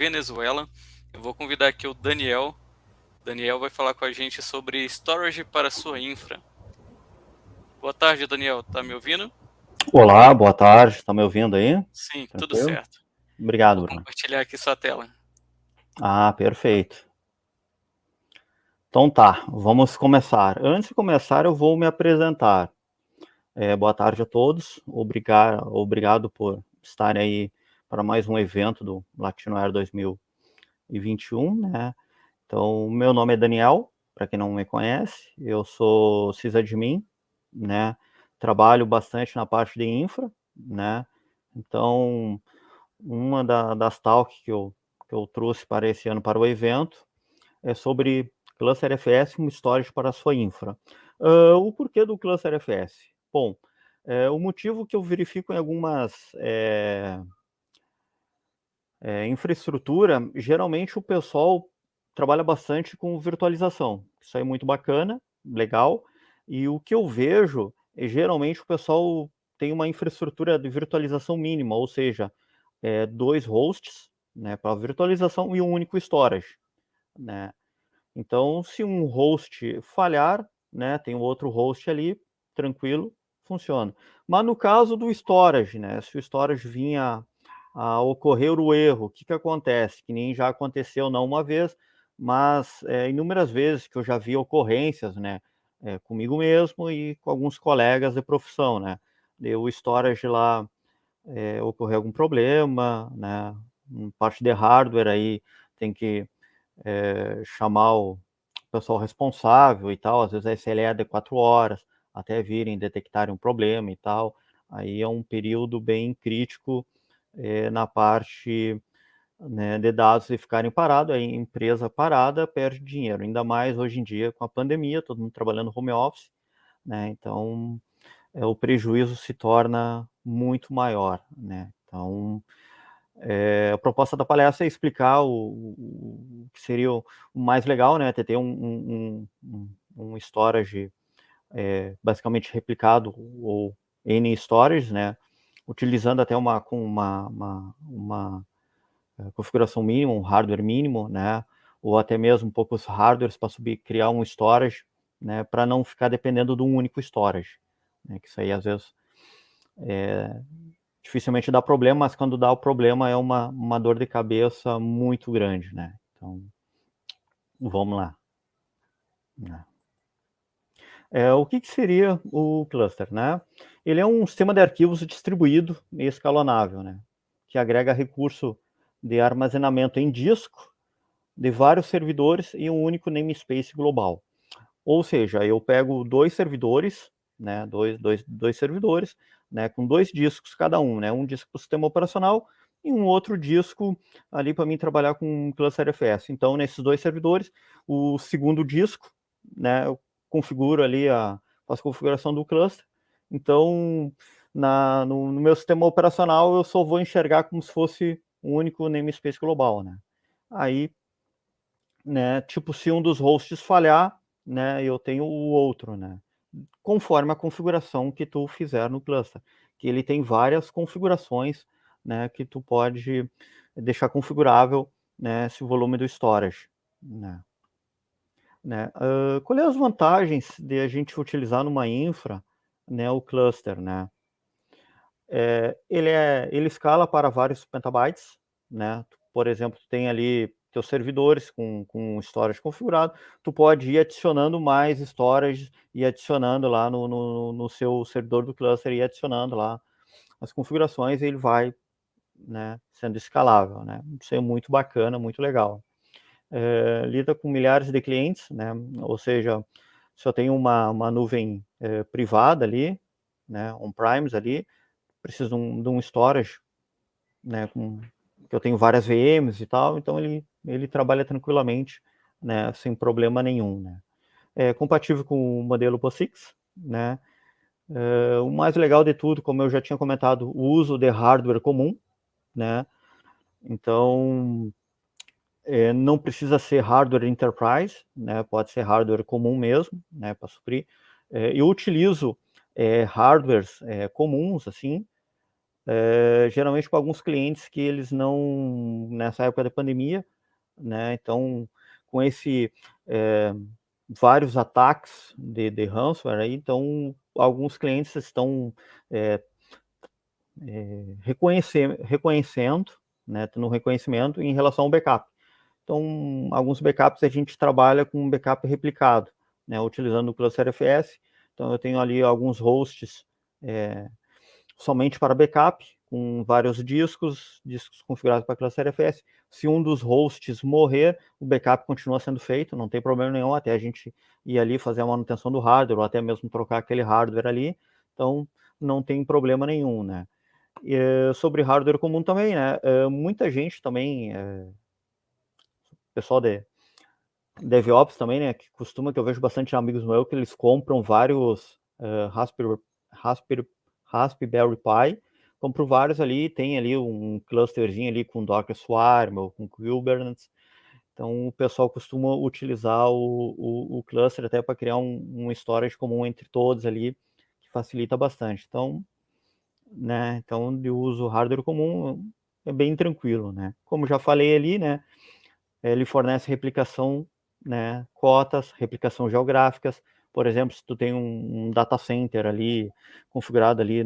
Venezuela. Eu vou convidar aqui o Daniel. Daniel vai falar com a gente sobre storage para sua infra. Boa tarde, Daniel. Tá me ouvindo? Olá, boa tarde. Está me ouvindo aí? Sim, tudo Tranquilo? certo. Obrigado, Vou Bruno. compartilhar aqui sua tela. Ah, perfeito. Então tá, vamos começar. Antes de começar, eu vou me apresentar. Boa tarde a todos. Obrigado por estarem aí para mais um evento do Latinoair 2021, né? Então, meu nome é Daniel, para quem não me conhece. Eu sou sysadmin, né? Trabalho bastante na parte de infra, né? Então, uma das talks que eu trouxe para esse ano para o evento é sobre Cluster FS, um storage para a sua infra. O porquê do Cluster FS? Bom, o motivo que eu verifico em algumas infraestrutura, geralmente o pessoal trabalha bastante com virtualização. Isso aí é muito bacana, legal. E o que eu vejo é geralmente o pessoal tem uma infraestrutura de virtualização mínima, ou seja, dois hosts, né, para virtualização e um único storage, né? Então, se um host falhar, né, tem um outro host ali, tranquilo, funciona. Mas no caso do storage, né, se o storage vinha a ocorrer o erro, o que que acontece? Que nem já aconteceu não uma vez, mas inúmeras vezes que eu já vi ocorrências, né, comigo mesmo e com alguns colegas de profissão, né, o storage lá ocorrer algum problema, né, parte de hardware aí tem que chamar o pessoal responsável e tal, às vezes a SLE é de 4 horas, até virem detectarem um problema e tal, aí é um período bem crítico na parte, né, de dados e ficarem parados, a empresa parada perde dinheiro, ainda mais hoje em dia com a pandemia, todo mundo trabalhando home office, né, então o prejuízo se torna muito maior, né, então a proposta da palestra é explicar o que seria o mais legal, né? Ter um storage basicamente replicado ou N storage, né? Utilizando até uma configuração mínima, um hardware mínimo, né? Ou até mesmo poucos hardwares para subir, criar um storage, né? Para não ficar dependendo de um único storage, né? Que isso aí às vezes dificilmente dá problema, mas quando dá o problema é uma dor de cabeça muito grande, né? Então, vamos lá. Né? O que seria o cluster, né? Ele é um sistema de arquivos distribuído e escalonável, né? Que agrega recurso de armazenamento em disco de vários servidores e um único namespace global. Ou seja, eu pego dois servidores, né, dois servidores, né, com dois discos cada um, né, um disco para o sistema operacional e um outro disco ali para mim trabalhar com um cluster FS. Então, nesses dois servidores, o segundo disco, né, eu configuro ali faço a configuração do cluster. Então, no meu sistema operacional, eu só vou enxergar como se fosse um único namespace global, né. Aí, né, tipo, se um dos hosts falhar, né, eu tenho o outro, né, conforme a configuração que tu fizer no cluster, que ele tem várias configurações, né, que tu pode deixar configurável, né, esse volume do storage, né. Qual é as vantagens de a gente utilizar numa infra, né, o cluster, né? Ele escala para vários petabytes, né? Por exemplo, tu tem ali teus servidores com storage configurado, tu pode ir adicionando mais storage e adicionando lá no seu servidor do cluster e adicionando lá as configurações e ele vai, né, sendo escalável, né? Isso é muito bacana, muito legal. Lida com milhares de clientes, né? Ou seja, se eu tenho uma nuvem privada ali, né, on-premise ali, preciso de um storage, né, que eu tenho várias VMs e tal, então ele trabalha tranquilamente, né, sem problema nenhum, né. É compatível com o modelo POSIX, né. O mais legal de tudo, como eu já tinha comentado, o uso de hardware comum, né. Então, não precisa ser hardware enterprise, né, pode ser hardware comum mesmo, né, para suprir. Eu utilizo hardwares comuns, assim, geralmente com alguns clientes que eles não, nessa época da pandemia, né, então com vários ataques de ransomware, aí, então alguns clientes estão é, reconhecendo, né, tendo reconhecimento em relação ao backup. Então, alguns backups a gente trabalha com um backup replicado, né, utilizando o Cluster FS. Então, eu tenho ali alguns hosts somente para backup, com vários discos configurados para Cluster FS. Se um dos hosts morrer, o backup continua sendo feito, não tem problema nenhum, até a gente ir ali fazer a manutenção do hardware, ou até mesmo trocar aquele hardware ali. Então, não tem problema nenhum, né? Sobre hardware comum também, né? Muita gente também, pessoal de DevOps também, né? Que eu vejo bastante amigos meus que eles compram vários Raspberry Pi, compro vários ali, tem ali um clusterzinho ali com Docker Swarm ou com Kubernetes. Então o pessoal costuma utilizar o cluster até para criar um storage comum entre todos ali, que facilita bastante. Então, né? Então, de uso hardware comum é bem tranquilo, né? Como já falei ali, né? Ele fornece replicação, né? Cotas, replicação geográficas. Por exemplo, se tu tem um data center ali configurado ali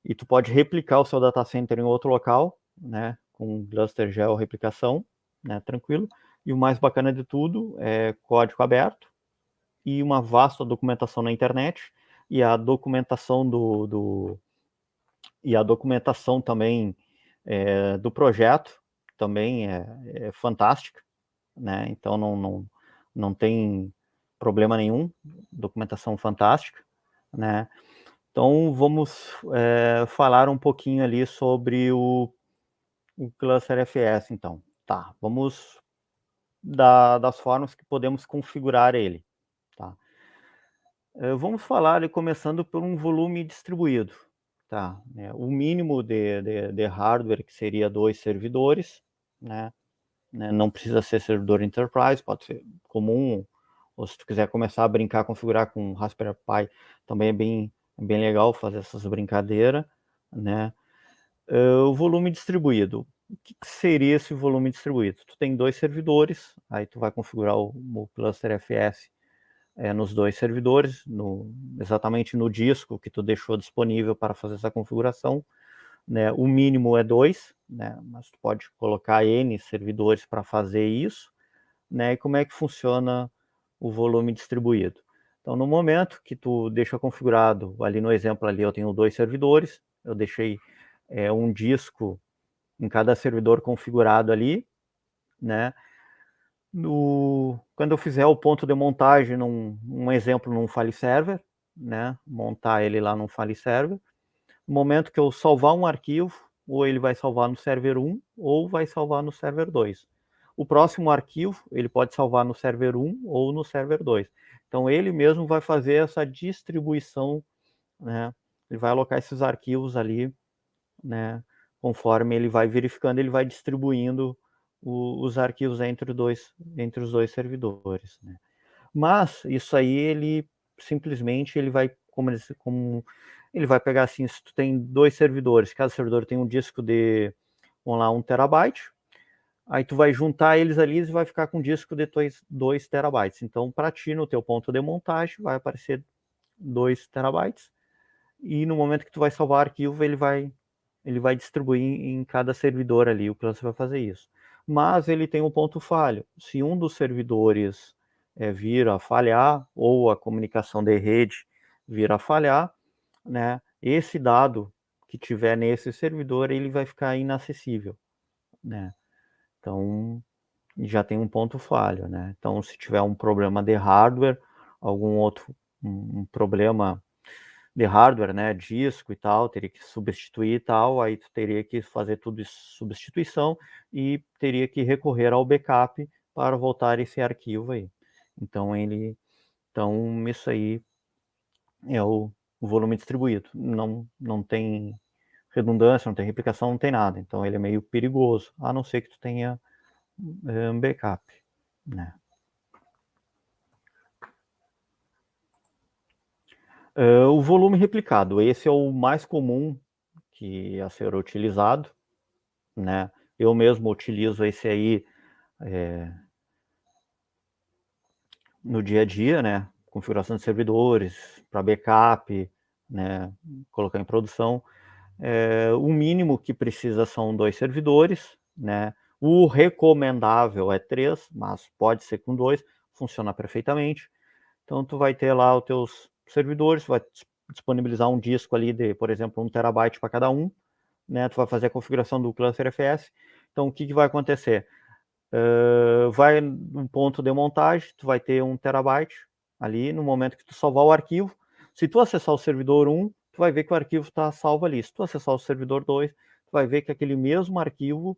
e tu pode replicar o seu data center em outro local, né? Com cluster geo replicação, né? Tranquilo. E o mais bacana de tudo é código aberto e uma vasta documentação na internet e a documentação e a documentação também do projeto também é fantástica, né? Então não tem problema nenhum, documentação fantástica, né? Então vamos falar um pouquinho ali sobre o Cluster FS, então. Tá, vamos das formas que podemos configurar ele, tá? Vamos falar ali, começando por um volume distribuído, tá? O mínimo de hardware, que seria 2 servidores, né? Não precisa ser servidor enterprise, pode ser comum, ou se tu quiser começar a brincar, configurar com Raspberry Pi, também é bem legal fazer essas brincadeiras, né? O volume distribuído. O que seria esse volume distribuído? Tu tem 2 servidores, aí tu vai configurar o cluster FS nos 2 servidores, exatamente no disco que tu deixou disponível para fazer essa configuração, né? O mínimo é 2, né? Mas tu pode colocar N servidores para fazer isso, né? E como é que funciona o volume distribuído? Então, no momento que tu deixa configurado, ali no exemplo ali eu tenho 2 servidores, eu deixei um disco em cada servidor configurado ali, né? Quando eu fizer o ponto de montagem, um exemplo num file server, né? Montar ele lá num file server. No momento que eu salvar um arquivo, ou ele vai salvar no server 1, ou vai salvar no server 2. O próximo arquivo, ele pode salvar no server 1 ou no server 2. Então, ele mesmo vai fazer essa distribuição, né? Ele vai alocar esses arquivos ali, né? Conforme ele vai verificando, ele vai distribuindo os arquivos entre os dois servidores, né? Mas isso aí ele simplesmente ele vai como ele vai pegar assim, se tu tem 2 servidores, cada servidor tem um disco de, vamos lá, 1 terabyte, aí tu vai juntar eles ali e vai ficar com um disco de 2 terabytes. Então, para ti, no teu ponto de montagem, vai aparecer 2 terabytes, e no momento que tu vai salvar o arquivo, ele vai distribuir em cada servidor ali, o que você vai fazer isso. Mas ele tem um ponto falho. Se um dos servidores vir a falhar, ou a comunicação de rede vir a falhar, né, esse dado que tiver nesse servidor, ele vai ficar inacessível, né? Então, já tem um ponto falho, né? Então, se tiver um problema de hardware, algum outro um problema de hardware, né, disco e tal, teria que substituir e tal, aí tu teria que fazer tudo isso, substituição, e teria que recorrer ao backup para voltar esse arquivo aí. Então isso aí é o volume distribuído. Não tem redundância, não tem replicação, não tem nada. Então ele é meio perigoso, a não ser que tu tenha um backup, né? O volume replicado, esse é o mais comum que a ser utilizado, né? Eu mesmo utilizo esse aí no dia a dia, né? Configuração de servidores, para backup, né? Colocar em produção. O mínimo que precisa são 2 servidores, né? O recomendável é 3, mas pode ser com 2, funciona perfeitamente. Então, tu vai ter lá os teus servidores, vai disponibilizar um disco ali de, por exemplo, 1 terabyte para cada um, né? Tu vai fazer a configuração do cluster FS. Então, o que, que vai acontecer? Vai num ponto de montagem, tu vai ter 1 terabyte ali, no momento que tu salvar o arquivo. Se tu acessar o servidor 1, tu vai ver que o arquivo está salvo ali. Se tu acessar o servidor 2, tu vai ver que aquele mesmo arquivo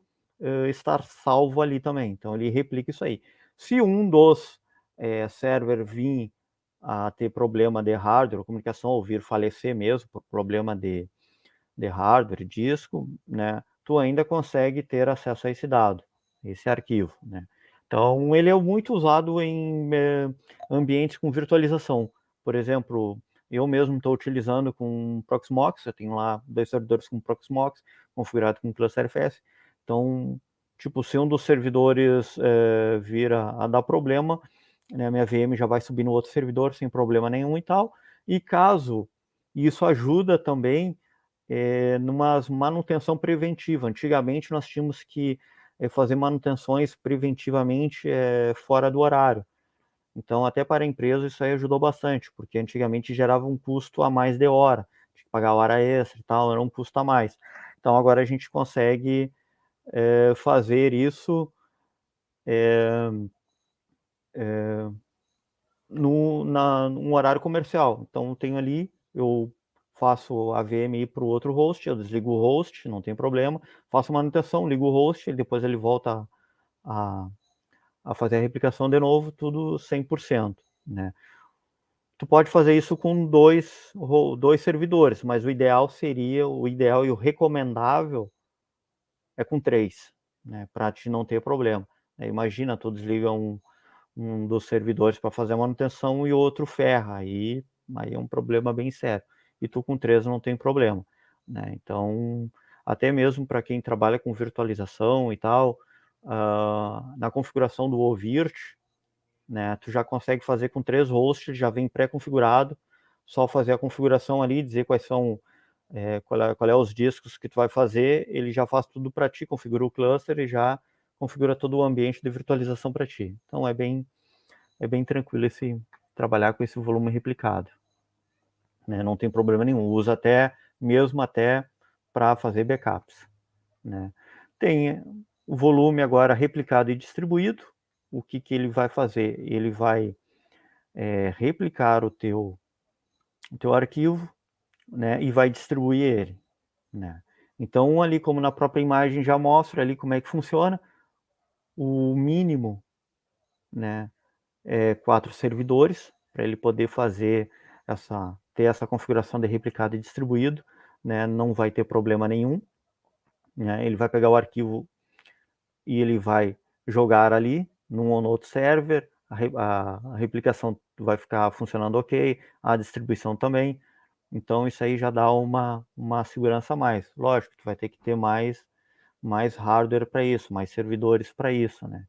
está salvo ali também. Então, ele replica isso aí. Se um dos server vir a ter problema de hardware, comunicação, ou vir falecer mesmo, por problema de hardware, disco, né, tu ainda consegue ter acesso a esse dado, esse arquivo, né. Então, ele é muito usado em ambientes com virtualização. Por exemplo, eu mesmo estou utilizando com Proxmox, eu tenho lá 2 servidores com Proxmox, configurado com Cluster FS. Então, tipo, se um dos servidores vir a dar problema, né, minha VM já vai subir no outro servidor sem problema nenhum e tal. E caso isso ajuda também numa manutenção preventiva. Antigamente nós tínhamos que fazer manutenções preventivamente fora do horário. Então, até para a empresa isso aí ajudou bastante, porque antigamente gerava um custo a mais de hora, tinha que pagar hora extra e tal, era um custo a mais. Então, agora a gente consegue fazer isso num horário comercial. Então, tenho ali, eu faço a VM para o outro host, eu desligo o host, não tem problema, faço manutenção, ligo o host, depois ele volta a, a fazer a replicação de novo, tudo 100%, né? Tu pode fazer isso com dois servidores, mas o ideal e o recomendável é com 3, né? Para te não ter problema. Imagina, tu desliga um dos servidores para fazer a manutenção e o outro ferra, aí é um problema bem sério. E tu com 3 não tem problema, né? Então, até mesmo para quem trabalha com virtualização e tal, na configuração do OVIRT, né, tu já consegue fazer com 3 hosts, já vem pré-configurado, só fazer a configuração ali, dizer quais são, qual é os discos que tu vai fazer, ele já faz tudo para ti, configura o cluster e já configura todo o ambiente de virtualização para ti. Então é bem tranquilo trabalhar com esse volume replicado, né? Não tem problema nenhum, usa mesmo até para fazer backups, né? Tem o volume agora replicado e distribuído. O que ele vai fazer? Ele vai replicar o teu arquivo, né, e vai distribuir ele, né? Então, ali como na própria imagem já mostra ali como é que funciona, o mínimo, né, 4 servidores, para ele poder ter essa configuração de replicado e distribuído, né, não vai ter problema nenhum, né, ele vai pegar o arquivo e ele vai jogar ali num ou no outro server, a replicação vai ficar funcionando ok, a distribuição também, então isso aí já dá uma segurança a mais. Lógico, tu vai ter que ter mais hardware para isso, mais servidores para isso, né?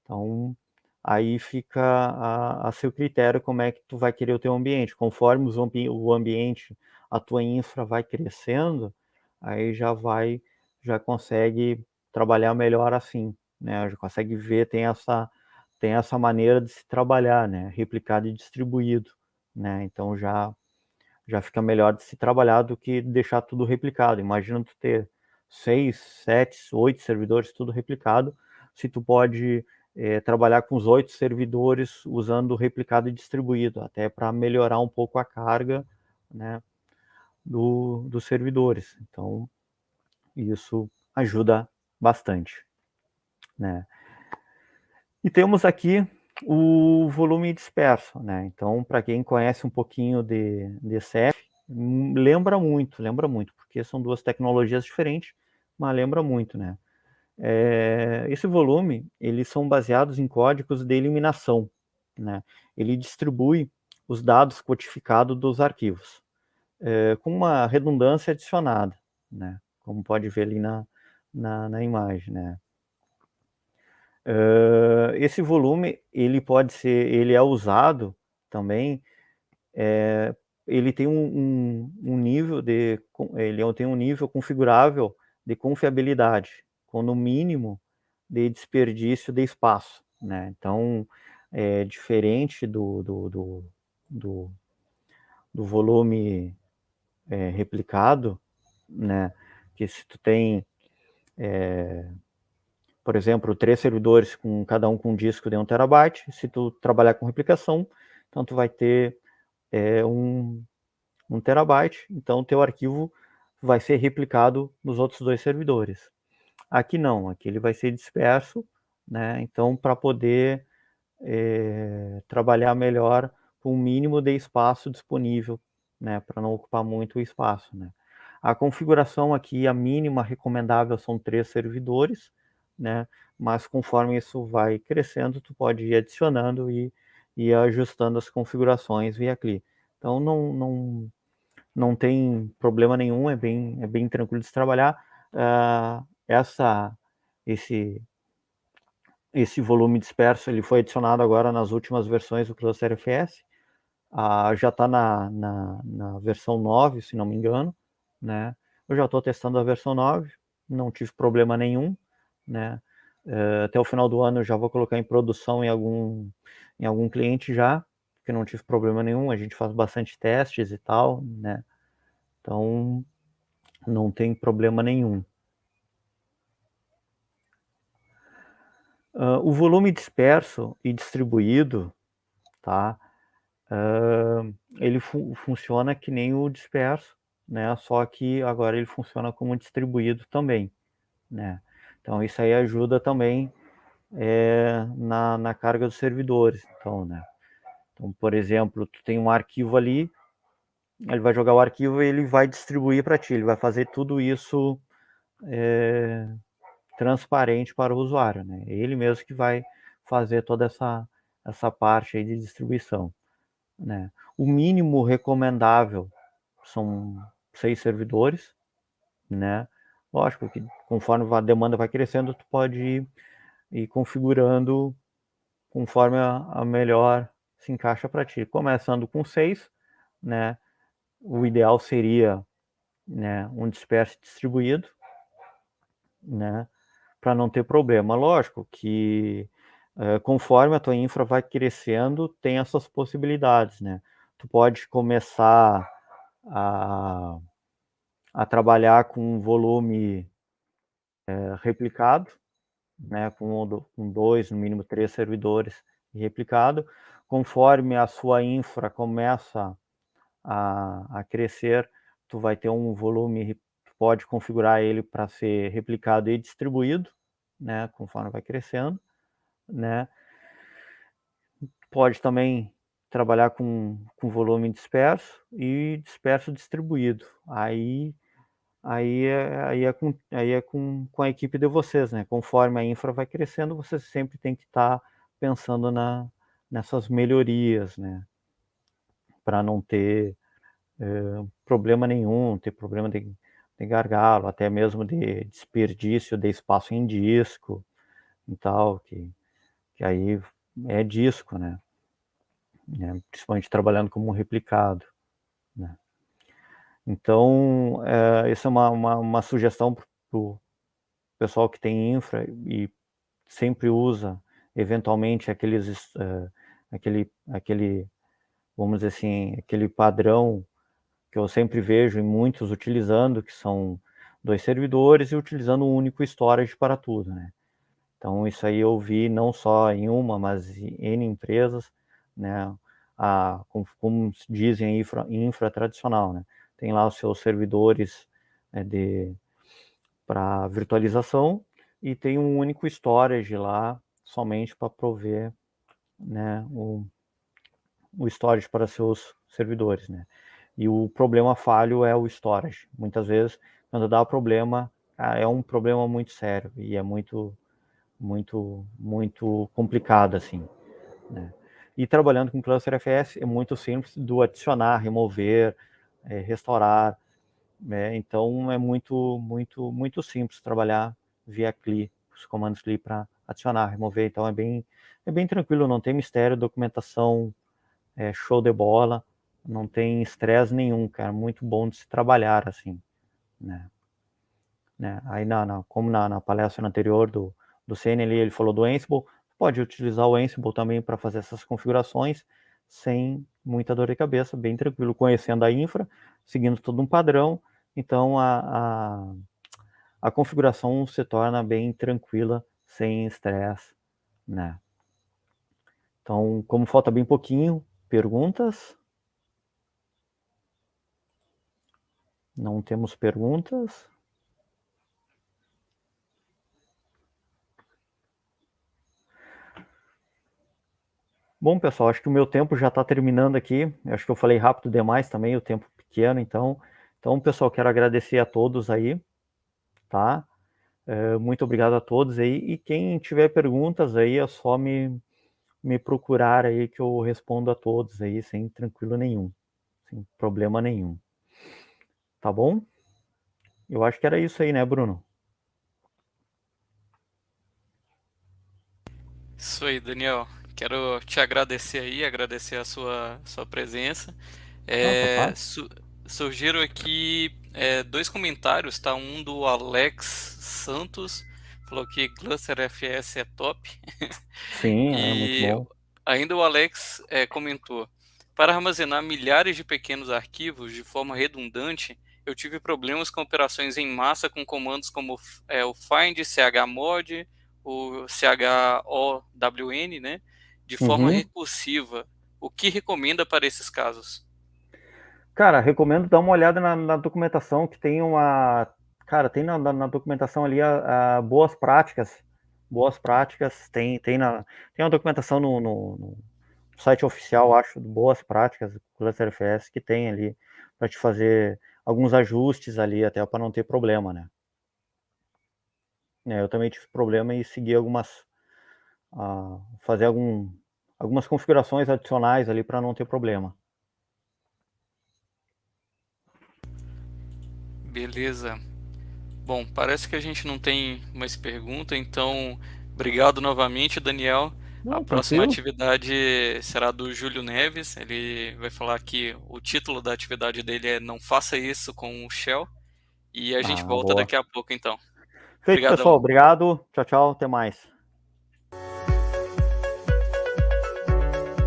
Então, aí fica a seu critério como é que tu vai querer o teu ambiente. Conforme o ambiente, a tua infra vai crescendo, aí já consegue trabalhar melhor assim, né? Já consegue ver, tem essa maneira de se trabalhar, né? Replicado e distribuído, né? Então já fica melhor de se trabalhar do que deixar tudo replicado. Imagina tu ter 6, 7, 8 servidores tudo replicado, se tu pode trabalhar com os 8 servidores usando replicado e distribuído, até para melhorar um pouco a carga, né, dos servidores. Então, isso ajuda bastante, né? E temos aqui o volume disperso, né? Então, para quem conhece um pouquinho de CF, lembra muito, porque são duas tecnologias diferentes, mas lembra muito, né? Esse volume, eles são baseados em códigos de eliminação, né? Ele distribui os dados codificados dos arquivos, com uma redundância adicionada, né? Como pode ver ali na imagem, né? Esse volume, ele é usado também, ele tem um nível tem um nível configurável de confiabilidade, com no mínimo de desperdício de espaço, né? Então, é diferente do volume replicado, né? Que se tu tem, por exemplo, 3 servidores com cada um com um disco de 1 terabyte, se tu trabalhar com replicação, então tu vai ter um 1 terabyte, então teu arquivo vai ser replicado nos outros 2 servidores. Aqui não, aqui ele vai ser disperso, né? Então, para poder trabalhar melhor com o mínimo de espaço disponível, né? Para não ocupar muito o espaço, né? A configuração aqui, a mínima recomendável são 3 servidores, né? Mas conforme isso vai crescendo, tu pode ir adicionando e ir ajustando as configurações via CLI. Então, não tem problema nenhum, é bem tranquilo de se trabalhar. Esse volume disperso ele foi adicionado agora nas últimas versões do Cluster FS. Já está na versão 9, se não me engano, né? Eu já estou testando a versão 9, não tive problema nenhum, né? Até o final do ano eu já vou colocar em produção em algum cliente já, porque não tive problema nenhum, a gente faz bastante testes e tal, né? Então, não tem problema nenhum. O volume disperso e distribuído, tá? Ele funciona que nem o disperso, né? Só que agora ele funciona como distribuído também, né? Então isso aí ajuda também na carga dos servidores. Então, né? Então, por exemplo, tu tem um arquivo ali, ele vai jogar o arquivo e ele vai distribuir para ti, ele vai fazer tudo isso transparente para o usuário, né? Ele mesmo que vai fazer toda essa parte aí de distribuição, né? O mínimo recomendável são 6 servidores, né? Lógico que conforme a demanda vai crescendo, tu pode ir configurando conforme a melhor se encaixa para ti. Começando com 6, né? O ideal seria, né, um disperso distribuído, né? Para não ter problema. Lógico que conforme a tua infra vai crescendo, tem essas possibilidades, né? Tu pode começar a trabalhar com um volume replicado, né? Com 2, no mínimo 3 servidores replicado. Conforme a sua infra começa a crescer, tu vai ter um volume, tu pode configurar ele para ser replicado e distribuído, né? Conforme vai crescendo, né? Pode também trabalhar com volume disperso e disperso distribuído. Aí é com a equipe de vocês, né? Conforme a infra vai crescendo, você sempre tem que estar pensando nessas melhorias, né? Para não ter problema nenhum, ter problema de gargalo, até mesmo de desperdício de espaço em disco e tal, que aí é disco, né? Principalmente trabalhando como replicado, né? Então, essa é uma sugestão para o pessoal que tem infra e sempre usa, eventualmente, aquele, vamos dizer assim, aquele padrão que eu sempre vejo em muitos utilizando, que são 2 servidores e utilizando um único storage para tudo, né? Então, isso aí eu vi não só em uma, mas em N empresas, né? Como dizem, infra tradicional, né? Tem lá os seus servidores para virtualização e tem um único storage lá, somente para prover, né, o storage para seus servidores, né? E o problema falho é o storage. Muitas vezes, quando dá problema, é um problema muito sério e é muito complicado, assim, né? E trabalhando com Cluster FS é muito simples do adicionar, remover, restaurar, Então é muito simples trabalhar via CLI, os comandos CLI para adicionar, remover. Então é bem tranquilo, não tem mistério, documentação show de bola, não tem estresse nenhum, cara, muito bom de se trabalhar assim, né? Aí como na palestra anterior do CN ali, ele falou do Ansible, pode utilizar o Ansible também para fazer essas configurações sem muita dor de cabeça, bem tranquilo, conhecendo a infra, seguindo todo um padrão, então a configuração se torna bem tranquila, sem estresse, né? Então, como falta bem pouquinho, perguntas? Não temos perguntas? Bom, pessoal, acho que o meu tempo já está terminando aqui. Eu acho que eu falei rápido demais também, o tempo pequeno, então, pessoal, quero agradecer a todos aí, tá? Muito obrigado a todos aí. E quem tiver perguntas aí, é só me procurar aí que eu respondo a todos aí, sem tranquilo nenhum, sem problema nenhum. Tá bom? Eu acho que era isso aí, né, Bruno? Isso aí, Daniel. Quero te agradecer aí, agradecer a sua presença. Ah, capaz. Surgiram aqui dois comentários, tá? Um do Alex Santos, falou que Gluster FS é top. Sim, é muito E bom. ainda o Alex comentou: para armazenar milhares de pequenos arquivos de forma redundante, eu tive problemas com operações em massa com comandos como o find, chmod, o chown, né, de forma Uhum. recursiva. O que recomenda para esses casos? Cara, recomendo dar uma olhada na documentação, que tem uma. Cara, tem na documentação ali a boas práticas. Boas práticas, tem uma documentação no site oficial, acho, de boas práticas do Cluster FS, que tem ali para te fazer alguns ajustes ali, até para não ter problema, né? Eu também tive problema e segui fazer algumas configurações adicionais ali para não ter problema. Beleza. Bom, parece que a gente não tem mais pergunta, então obrigado novamente, Daniel. A Não, próxima tranquilo. atividade será do Júlio Neves. Ele vai falar que o título da atividade dele é Não Faça Isso com o Shell. E a gente Ah, volta boa. daqui a pouco, então. Feito, Obrigadão. pessoal. Obrigado. Tchau, tchau. Até mais.